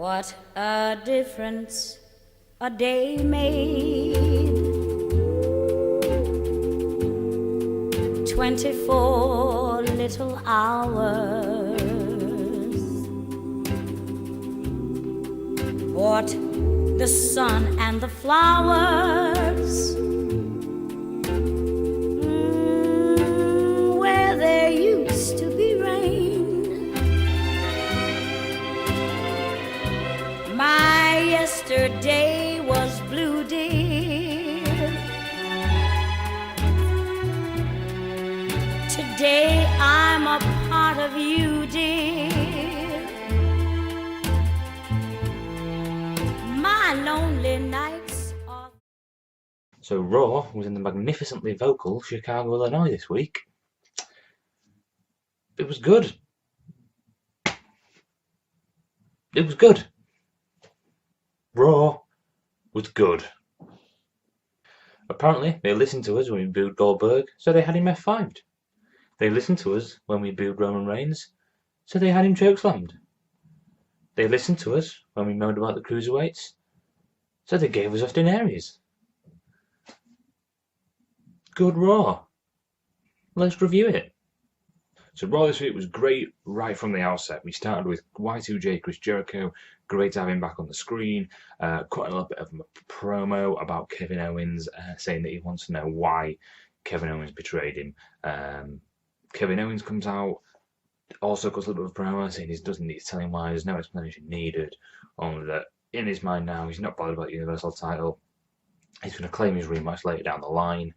What a difference a day made. 24 little hours. What the sun and the flowers. Where there used to be rain. My yesterday was blue, dear. Today I'm a part of you, dear. My lonely nights are... So Raw was in the magnificently vocal Chicago, Illinois this week. It was good. It was good. Raw was good. Apparently, they listened to us when we booed Goldberg, so they had him F5'd. They listened to us when we booed Roman Reigns, so they had him chokeslammed. They listened to us when we moaned about the cruiserweights, so they gave us Austin Aries. Good Raw. Let's review it. So Raw this week was great right from the outset. We started with Y2J Chris Jericho. Great to have him back on the screen. Quite a little bit of a promo about Kevin Owens, saying that he wants to know why Kevin Owens betrayed him. Kevin Owens comes out, also goes a little bit of a promo saying he doesn't need to tell him why. There's no explanation needed. Only that in his mind now, he's not bothered about the Universal title. He's going to claim his rematch later down the line.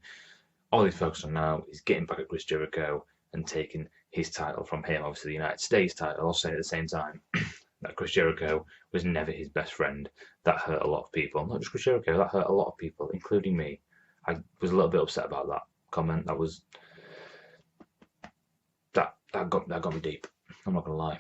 All he's focused on now is getting back at Chris Jericho and taking his title from him, obviously the United States title. I'll say at the same time that Chris Jericho was never his best friend. That hurt a lot of people. Not just Chris Jericho, that hurt a lot of people, including me. I was a little bit upset about that comment. That got me deep. I'm not gonna lie.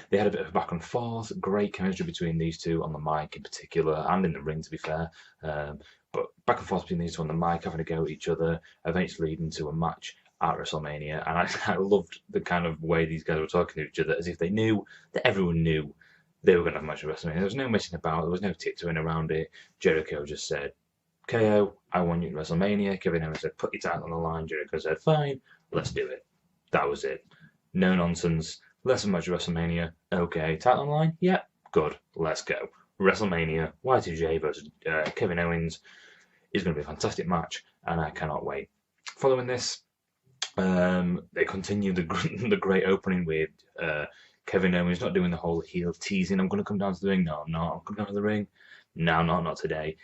They had a bit of a back and forth. Great chemistry between these two on the mic in particular, and in the ring, to be fair. But back and forth between these two on the mic, having a go at each other, eventually leading to a match at WrestleMania. And I loved the kind of way these guys were talking to each other, as if they knew that everyone knew they were going to have a match at WrestleMania. There was no messing about. There was no tiptoeing around it. Jericho just said, KO, I want you at WrestleMania. Kevin Owens said, put your title on the line. Jericho said, fine, let's do it. That was it. No nonsense. Let's have a match at WrestleMania. Okay, title on the line? Yeah, good. Let's go. WrestleMania, Y2J versus Kevin Owens is going to be a fantastic match, and I cannot wait. Following this, they continue the great opening with Kevin Owens not doing the whole heel teasing. I'm going to come down to the ring. No, I'm not. I'm coming down to the ring. No, not today.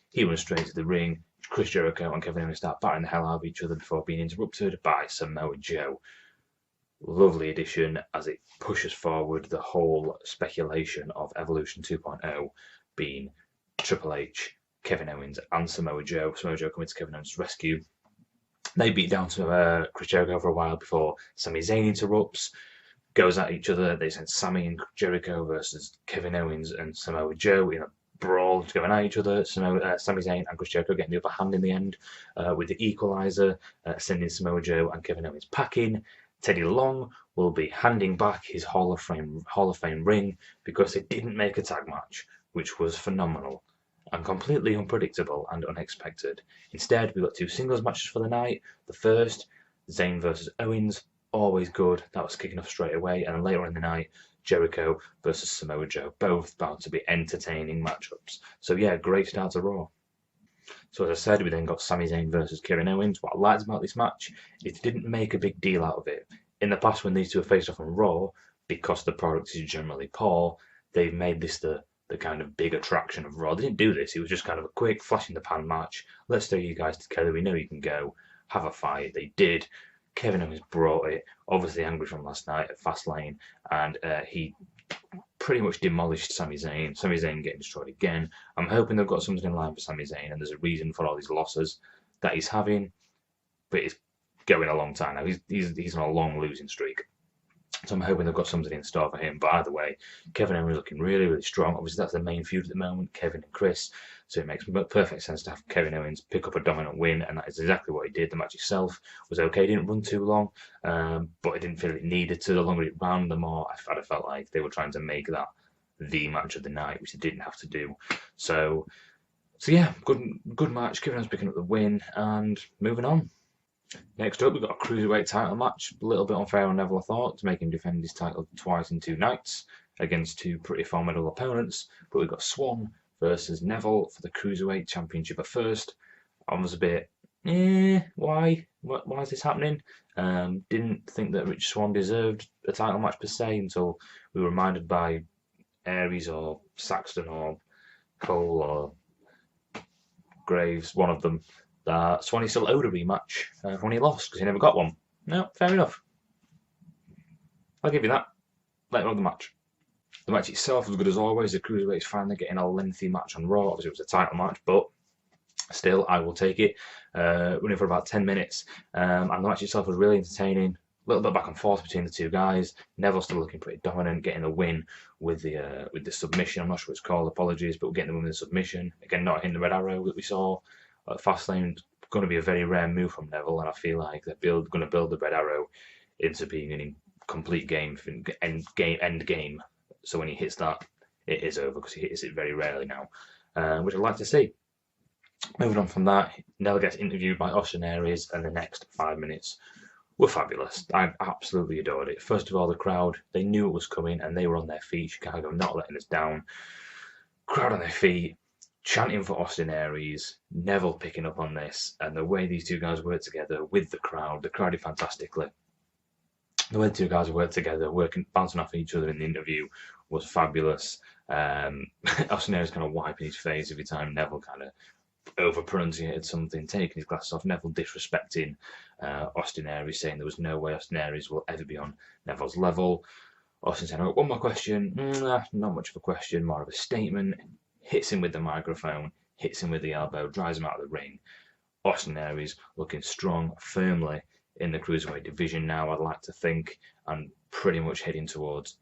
He went straight to the ring. Chris Jericho and Kevin Owens start battering the hell out of each other before being interrupted by Samoa Joe. Lovely addition as it pushes forward the whole speculation of Evolution 2.0 being Triple H, Kevin Owens, and Samoa Joe. Samoa Joe coming to Kevin Owens' rescue. They beat down to Chris Jericho for a while before Sami Zayn interrupts, goes at each other. They send Sami and Jericho versus Kevin Owens and Samoa Joe in a brawl going at each other. Sami Zayn and Chris Jericho getting the upper hand in the end with the equalizer, sending Samoa Joe and Kevin Owens packing. Teddy Long will be handing back his Hall of Fame ring because they didn't make a tag match, which was phenomenal and completely unpredictable and unexpected. Instead, we got two singles matches for the night. The first, Zayn versus Owens, always good. That was kicking off straight away. And then later in the night, Jericho versus Samoa Joe, both bound to be entertaining matchups. So yeah, great start to Raw. So as I said, we then got Sami Zayn versus Kevin Owens. What I liked about this match is they didn't make a big deal out of it. In the past, when these two have faced off on Raw, because the product is generally poor, they've made this the kind of big attraction of Raw. They didn't do this. It was just kind of a quick flash in the pan match. Let's throw you guys together. We know you can go. Have a fight. They did. Kevin Owens brought it. Obviously angry from last night at Fastlane, and he pretty much demolished Sami Zayn. Sami Zayn getting destroyed again. I'm hoping they've got something in line for Sami Zayn, and there's a reason for all these losses that he's having. But it's going a long time now. He's on a long losing streak. So I'm hoping they've got something in store for him. But either way, Kevin Owens looking really, really strong. Obviously, that's the main feud at the moment, Kevin and Chris. So it makes perfect sense to have Kevin Owens pick up a dominant win, and that is exactly what he did. The match itself was okay. It didn't run too long, but I didn't feel it needed to. The longer it ran, the more I felt like they were trying to make that the match of the night, which they didn't have to do. So yeah, good match. Kevin Owens picking up the win and moving on. Next up, we've got a cruiserweight title match. A little bit unfair on Neville, I thought, to make him defend his title twice in 2 nights against 2 pretty formidable opponents. But we've got Swan versus Neville for the cruiserweight championship at first. I was a bit, why? Why is this happening? Didn't think that Rich Swan deserved a title match per se until we were reminded by Aries or Saxton or Cole or Graves, one of them, that Swanee still owed a rematch when he lost because he never got one. No, fair enough. I'll give you that. Later on the match. The match itself was good as always. The cruiserweights finally getting a lengthy match on Raw. Obviously, it was a title match, but still, I will take it. Running for about 10 minutes. And the match itself was really entertaining. A little bit back and forth between the 2 guys. Neville still looking pretty dominant, getting the win with the submission. I'm not sure what it's called, apologies, but we're getting the win with the submission. Again, not hitting the red arrow that we saw at Fastlane. Going to be a very rare move from Neville, and I feel like they're going to build the red arrow into being an complete end game. So when he hits that, it is over because he hits it very rarely now, which I'd like to see. Moving on from that, Neville gets interviewed by Austin Aries, and the next 5 minutes were fabulous. I absolutely adored it. First of all, the crowd, they knew it was coming, and they were on their feet. Chicago not letting us down. Crowd on their feet, chanting for Austin Aries, Neville picking up on this, and the way these 2 guys work together with the crowd did fantastically. The way the 2 guys worked together, bouncing off each other in the interview, was fabulous. Austin Aries kind of wiping his face every time Neville kind of over-pronunciated something, taking his glasses off. Neville disrespecting Austin Aries, saying there was no way Austin Aries will ever be on Neville's level. Austin saying, one more question. Not much of a question, more of a statement. Hits him with the microphone, hits him with the elbow, drives him out of the ring. Austin Aries looking strong, firmly in the cruiserweight division now, I'd like to think, and pretty much heading towards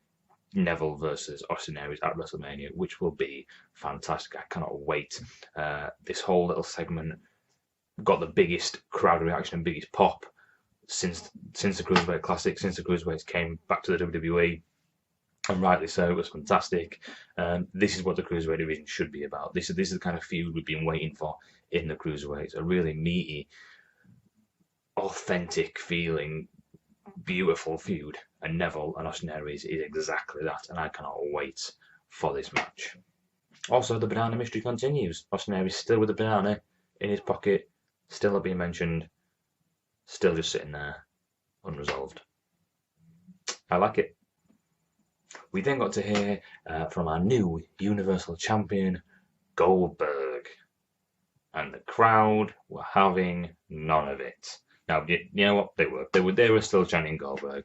Neville versus Austin Aries at WrestleMania, which will be fantastic. I cannot wait. This whole little segment got the biggest crowd reaction and biggest pop since the Cruiserweight Classic, since the Cruiserweights came back to the WWE. And rightly so, it was fantastic. This is what the Cruiserweight division should be about. This is the kind of feud we've been waiting for in the Cruiserweights. A really meaty, authentic feeling, beautiful feud. And Neville and Austin Aries is exactly that. And I cannot wait for this match. Also, the banana mystery continues. Austin Aries still with the banana in his pocket, still not being mentioned, still just sitting there, unresolved. I like it. We then got to hear from our new Universal Champion, Goldberg. And the crowd were having none of it. Now, you know what? They were still chanting Goldberg.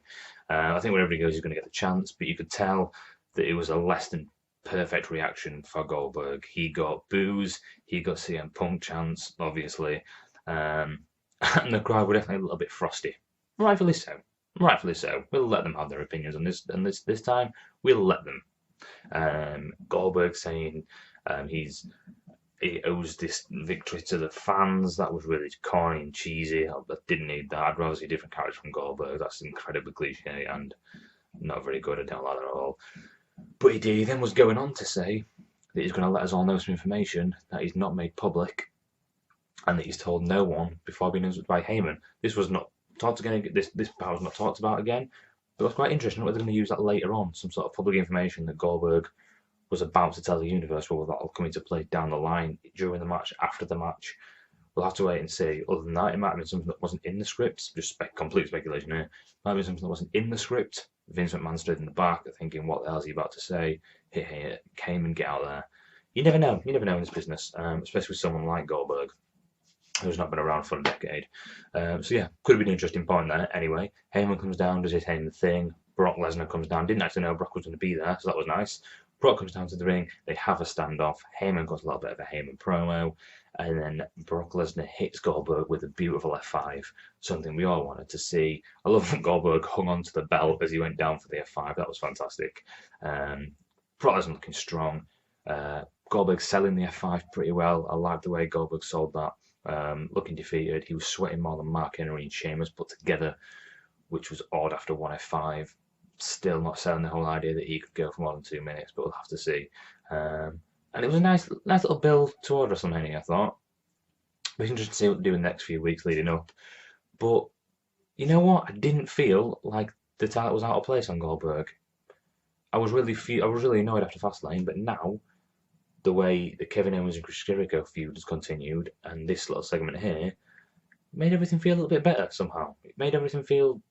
I think wherever he goes, he's going to get the chance, but you could tell that it was a less than perfect reaction for Goldberg. He got boos, he got CM Punk chants, obviously, and the crowd were definitely a little bit frosty. Rightfully so. Rightfully so. We'll let them have their opinions on this, and this time we'll let them. Goldberg saying he owes this victory to the fans. That was really corny and cheesy. I didn't need that. I'd rather see different characters from Goldberg. That's incredibly cliche and not very good. I don't like that at all. But he then was going on to say that he's going to let us all know some information that he's not made public and that he's told no one before being announced by Heyman. This was not talked again. This part was not talked about again. But it was quite interesting whether they're going to use that later on, some sort of public information that Goldberg was about to tell the universe, whether that'll come into play down the line, during the match, after the match. We'll have to wait and see. Other than that, it might have been something that wasn't in the script. Just complete speculation here. It might have been something that wasn't in the script. Vince McMahon stood in the back thinking, what the hell is he about to say? Hey, Heyman, get out there. You never know. You never know in this business, especially with someone like Goldberg, who's not been around for a decade. So yeah, could have been an interesting point there. Anyway, Heyman comes down, does his Heyman thing. Brock Lesnar comes down. Didn't actually know Brock was going to be there, so that was nice. Brock comes down to the ring. They have a standoff. Heyman got a little bit of a Heyman promo. And then Brock Lesnar hits Goldberg with a beautiful F5, something we all wanted to see. I love that Goldberg hung onto the belt as he went down for the F5. That was fantastic. Brock Lesnar looking strong. Goldberg selling the F5 pretty well. I like the way Goldberg sold that. Looking defeated. He was sweating more than Mark Henry and Sheamus put together, which was odd after one F5. still not selling the whole idea that he could go for more than 2 minutes, but we'll have to see. And it was a nice little build toward WrestleMania, I thought. It was interesting to see what they do in the next few weeks leading up. But you know what? I didn't feel like the title was out of place on Goldberg. I was really annoyed after Fastlane, but now the way the Kevin Owens and Chris Jericho feud has continued, and this little segment here, made everything feel a little bit better somehow. It made everything feel,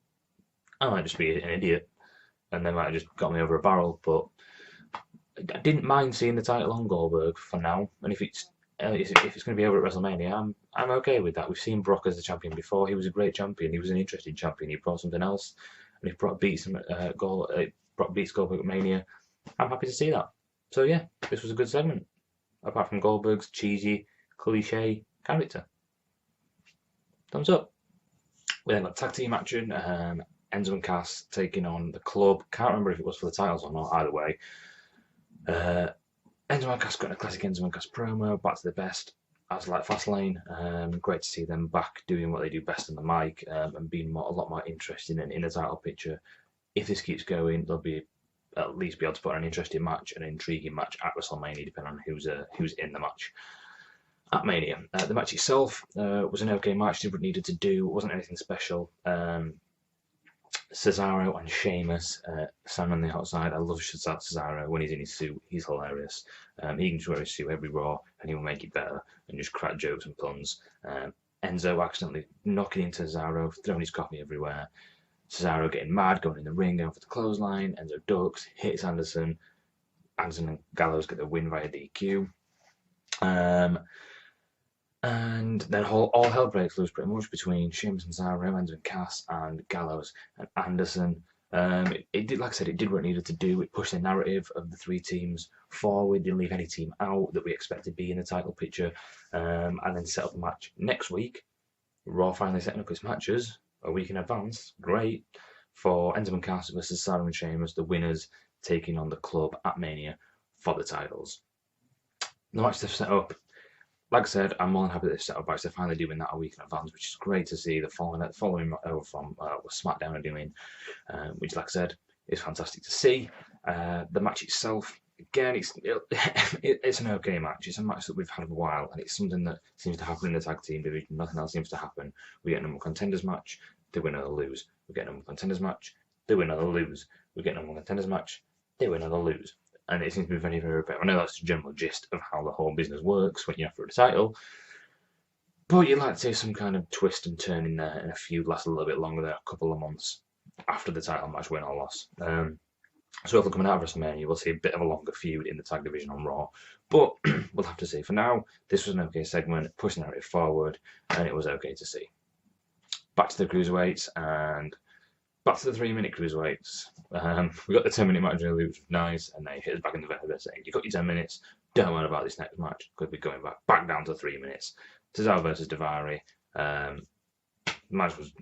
I might just be an idiot, and they might have just got me over a barrel, but I didn't mind seeing the title on Goldberg for now. And if it's going to be over at WrestleMania, I'm okay with that. We've seen Brock as the champion before. He was a great champion. He was an interesting champion. He brought something else, and if Brock beats him at Brock beats Goldberg at Mania, I'm happy to see that. So yeah, this was a good segment. Apart from Goldberg's cheesy, cliche character. Thumbs up. We then got tag team action. Enzo and Cass taking on the Club. Can't remember if it was for the titles or not. Either way. Enzo and Cass got a classic Enzo and Cass promo. Back to the best. As like Fastlane. Great to see them back doing what they do best on the mic and being a lot more interesting in the title picture. If this keeps going, they'll be at least be able to put on an interesting match, an intriguing match at WrestleMania, depending on who's in the match. At Mania, the match itself was an okay match. Did what it needed to do. It wasn't anything special. Cesaro and Sheamus stand on the outside. I love Cesaro when he's in his suit. He's hilarious. He can just wear his suit every Raw, and he will make it better and just crack jokes and puns. Enzo accidentally knocking into Cesaro, throwing his coffee everywhere. Cesaro getting mad, going in the ring, going for the clothesline. Enzo ducks, hits Anderson. Anderson and Gallows get the win via DQ. And then all hell breaks loose pretty much between Sheamus and Cesaro, Enzo and Cass, and Gallows and Anderson. It did, like I said, it did what it needed to do. It pushed the narrative of the three teams forward, didn't leave any team out that we expected to be in the title picture, and then set up the match next week. Raw finally setting up its matches a week in advance. Great for Enzo and Cass versus Cesaro and Sheamus, the winners taking on the Club at Mania for the titles. The match they've set up, like I said, I'm more than happy that they've set up match. They're finally doing that a week in advance, which is great to see. The following over from what SmackDown are doing, which, like I said, is fantastic to see. The match itself, again, it's an okay match. It's a match that we've had a while, and it's something that seems to happen in the tag team division. Nothing else seems to happen. We get a number one contenders match, they win or they lose. We get a number one contenders match, they win or they lose. We get a number one contenders match, they win or they lose. And it seems to be very, very repetitive. I know that's the general gist of how the whole business works when you're after a title, but you'd like to see some kind of twist and turn in there, and a feud lasts a little bit longer than a couple of months after the title match, win or loss. So if we're coming out of WrestleMania, we'll see a bit of a longer feud in the tag division on Raw, but we'll have to see. For now, this was an okay segment, pushing the narrative forward, and it was okay to see. Back to the cruiserweights, and back to the 3-minute cruiserweights. We got the 10-minute match, which was nice, and they hit us back in the vent. They're saying, "You got your 10 minutes. Don't worry about this next match. Could be going back down to 3 minutes." Cesaro versus Daivari. Match was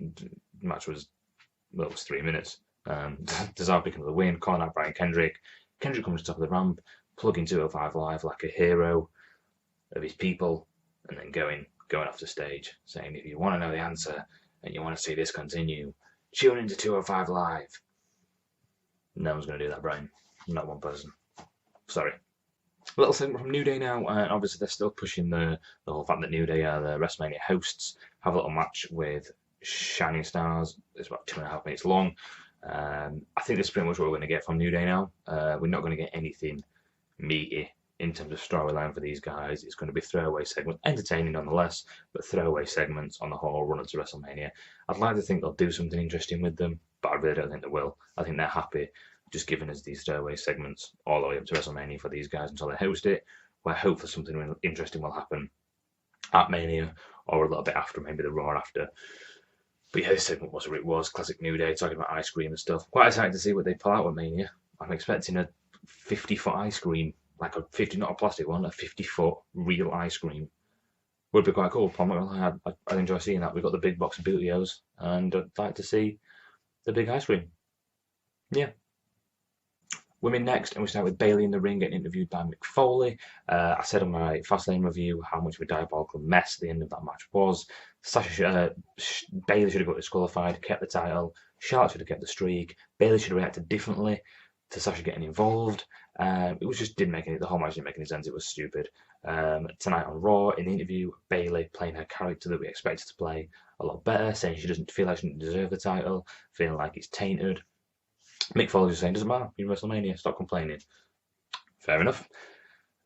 well, it was 3 minutes. Cesaro picking up the win, calling out Brian Kendrick. Kendrick comes to the top of the ramp, plugging 205 Live like a hero of his people, and then going off the stage, saying, "If you want to know the answer and you want to see this continue, tune into 205 Live." No one's going to do that, Brian. Not one person. Sorry. A little segment from New Day now. Obviously, they're still pushing the whole fact that New Day are the WrestleMania hosts. Have a little match with Shining Stars. It's about 2.5 minutes long. I think this is pretty much what we're going to get from New Day now. We're not going to get anything meaty in terms of storyline for these guys. It's going to be throwaway segments, entertaining nonetheless, but throwaway segments on the whole run into WrestleMania. I'd like to think they'll do something interesting with them, but I really don't think they will. I think they're happy just giving us these throwaway segments all the way up to WrestleMania for these guys until they host it, where hopefully something interesting will happen at Mania or a little bit after, maybe the Raw after. But yeah, this segment was what it was. Classic New Day, talking about ice cream and stuff. Quite excited to see what they pull out at Mania. I'm expecting a 50-foot ice cream, like a 50, not a plastic one, a 50-foot real ice cream. Would be quite cool. I'd enjoy seeing that. We've got the big box of Bootios, and I'd like to see the big ice cream. Yeah. Women next, and we start with Bayley in the ring getting interviewed by Mick Foley. I said on my Fastlane review how much of a diabolical mess the end of that match was. Bayley should have got disqualified, kept the title. Charlotte should have kept the streak. Bayley should have reacted differently to Sasha getting involved. It was just the whole match didn't make any sense. It was stupid. Tonight on Raw, in the interview, Bayley playing her character that we expected to play a lot better, saying she doesn't feel like she doesn't deserve the title, feeling like it's tainted. Mick Foley was saying, doesn't matter, you're in WrestleMania, stop complaining. Fair enough.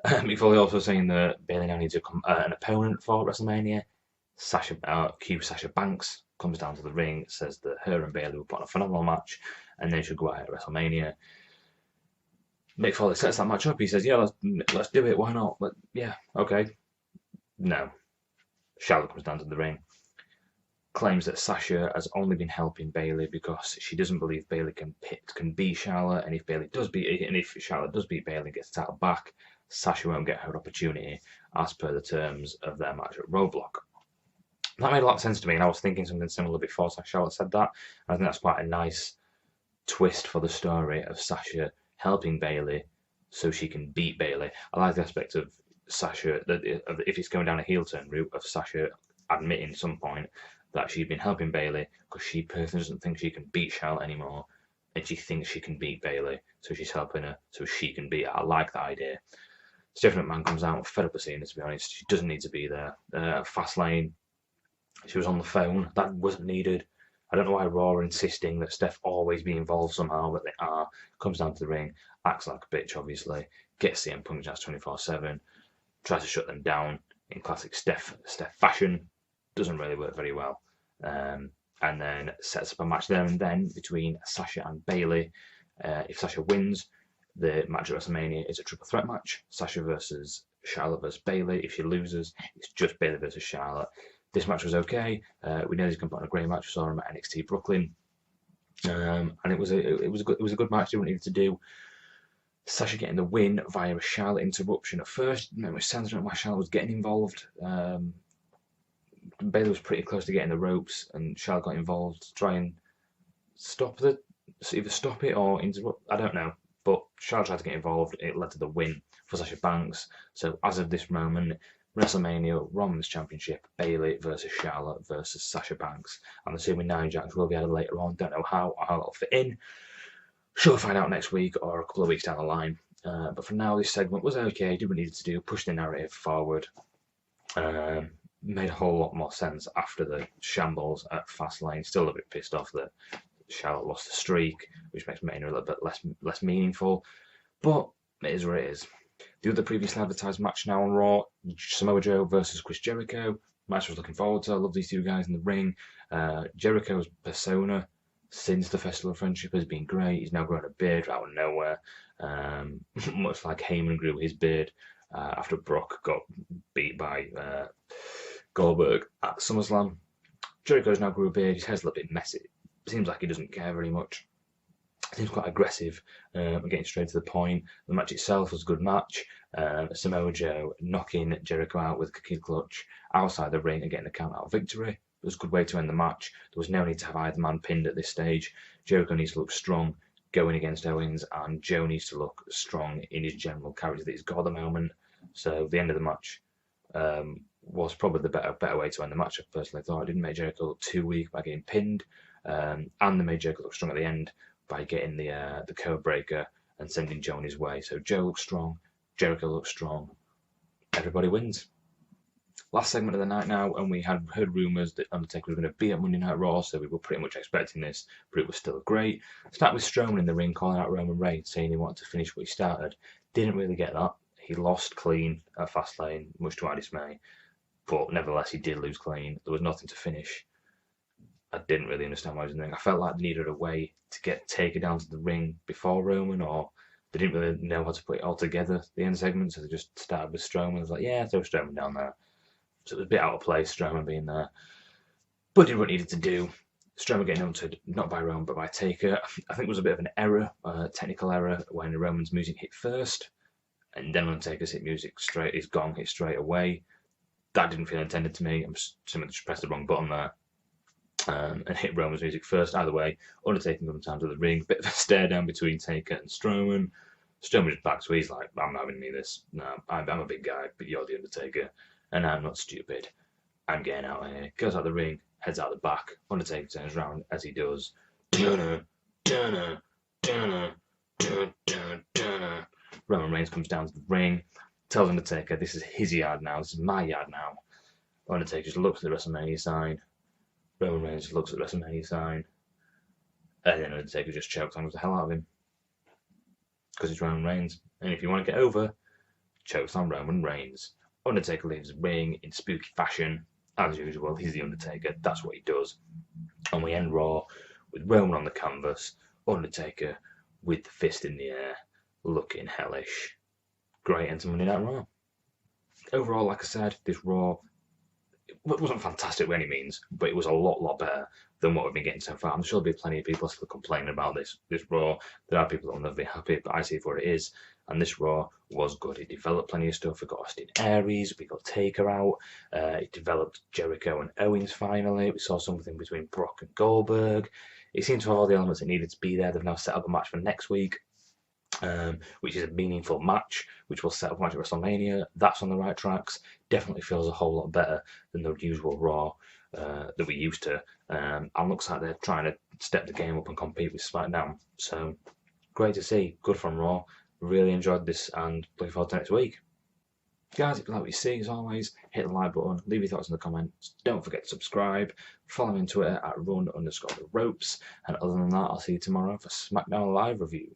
Mick Foley also saying that Bayley now needs an opponent for WrestleMania. Sasha Banks comes down to the ring, says that her and Bayley will put on a phenomenal match, and they should go out at WrestleMania. Mick Foley sets that match up. He says, "Yeah, let's do it. Why not?" But yeah, okay. No. Charlotte comes down to the ring, claims that Sasha has only been helping Bayley because she doesn't believe Bayley can beat Charlotte, and if Charlotte does beat Bayley and gets the title back, Sasha won't get her opportunity as per the terms of their match at Roadblock. That made a lot of sense to me, and I was thinking something similar before Charlotte said that. I think that's quite a nice twist for the story of Sasha helping Bayley so she can beat Bayley. I like the aspect of Sasha, that if it's going down a heel turn route, of Sasha admitting some point that she'd been helping Bayley because she personally doesn't think she can beat Charlotte anymore, and she thinks she can beat Bayley, so she's helping her so she can beat her. I like that idea. Stephanie McMahon comes out, fed up of seeing her, to be honest. She doesn't need to be there. Fastlane, she was on the phone. That wasn't needed. I don't know why Raw are insisting that Steph always be involved somehow, but they are. Comes down to the ring, acts like a bitch, obviously. Gets CM Punk chance 24/7. Tries to shut them down in classic Steph fashion. Doesn't really work very well. And then sets up a match there and then between Sasha and Bayley. If Sasha wins, the match at WrestleMania is a triple threat match. Sasha versus Charlotte versus Bayley. If she loses, it's just Bayley versus Charlotte. This match was okay. We know he's going to put on a great match. We saw him at NXT Brooklyn, and it was a good match. They what needed to do. Sasha getting the win via a Charlotte interruption. At first, it made much sense. I don't know why Charlotte was getting involved. Bayley was pretty close to getting the ropes, and Charlotte got involved to try and either stop it or interrupt. I don't know, but Charlotte tried to get involved. It led to the win for Sasha Banks. So as of this moment, WrestleMania Women's Championship, Bayley versus Charlotte versus Sasha Banks. I'm assuming Nia Jax will be added later on. Don't know how it'll fit in. Sure, we'll find out next week or a couple of weeks down the line. But for now, this segment was okay. Did what it needed to do. Pushed the narrative forward. Made a whole lot more sense after the shambles at Fastlane. Still a bit pissed off that Charlotte lost the streak, which makes Mania a little bit less meaningful. But it is what it is. The other previously advertised match now on Raw, Samoa Joe versus Chris Jericho. Match I was looking forward to. I love these two guys in the ring. Jericho's persona since the Festival of Friendship has been great. He's now grown a beard out of nowhere, much like Heyman grew his beard after Brock got beat by Goldberg at SummerSlam. Jericho's now grew a beard. His hair's a little bit messy. Seems like he doesn't care very much. Seems quite aggressive, getting straight to the point. The match itself was a good match. Samoa Joe knocking Jericho out with a key clutch outside the ring and getting a count-out victory. It was a good way to end the match. There was no need to have either man pinned at this stage. Jericho needs to look strong going against Owens, and Joe needs to look strong in his general character that he's got at the moment. So the end of the match was probably the better way to end the match. I personally thought it didn't make Jericho look too weak by getting pinned, and they made Jericho look strong at the end by getting the code breaker and sending Joe on his way. So Joe looks strong, Jericho looks strong, everybody wins. Last segment of the night now, and we had heard rumours that Undertaker was going to be at Monday Night Raw, so we were pretty much expecting this, but it was still great. Start with Strowman in the ring calling out Roman Reigns, saying he wanted to finish what he started. Didn't really get that. He lost clean at Fastlane, much to our dismay, but nevertheless he did lose clean. There was nothing to finish. I didn't really understand why he was in the ring. I felt like they needed a way to get Taker down to the ring before Roman, or they didn't really know how to put it all together, the end segment, so they just started with Strowman. I was like, yeah, throw Strowman down there. So it was a bit out of place, Strowman being there. But did what he needed to do. Strowman getting hunted, not by Roman, but by Taker. I think it was a bit of an error, technical error, when Roman's music hit first, and then when Taker's hit music straight, his gong hit straight away. That didn't feel intended to me. I'm assuming they just pressed the wrong button there. and hit Roman's music first. Either way, Undertaker comes down to the ring. Bit of a stare down between Taker and Strowman. Strowman just backs away. He's like, I'm not having any of this. No, I'm a big guy, but you're the Undertaker, and I'm not stupid. I'm getting out of here. Goes out the ring, heads out the back. Undertaker turns around as he does. Dunna, dunna, dunna, dunna, dunna, dunna. Roman Reigns comes down to the ring, tells Undertaker, this is his yard now, this is my yard now. Undertaker just looks at the WrestleMania sign. Roman Reigns just looks at the WrestleMania sign. And then Undertaker just chokes the hell out of him. Because it's Roman Reigns. And if you want to get over, chokes on Roman Reigns. Undertaker leaves the ring in spooky fashion. As usual, he's the Undertaker. That's what he does. And we end Raw with Roman on the canvas. Undertaker with the fist in the air, looking hellish. Great end to Monday Night Raw. Overall, like I said, this Raw, it wasn't fantastic by any means, but it was a lot better than what we've been getting so far. I'm sure there'll be plenty of people still complaining about this Raw. There are people that will never be happy, but I see it for what it is. And this Raw was good. It developed plenty of stuff. We got Austin Aries, we got Taker out. It developed Jericho and Owens finally. We saw something between Brock and Goldberg. It seemed to have all the elements that needed to be there. They've now set up a match for next week, which is a meaningful match, which will set up a match at WrestleMania. That's on the right tracks. Definitely feels a whole lot better than the usual Raw that we used to. And looks like they're trying to step the game up and compete with SmackDown. So great to see. Good from Raw. Really enjoyed this and looking forward to next week. Guys, if you like what you see, as always, hit the like button, leave your thoughts in the comments. Don't forget to subscribe. Follow me on Twitter at run_the_ropes. And other than that, I'll see you tomorrow for SmackDown Live review.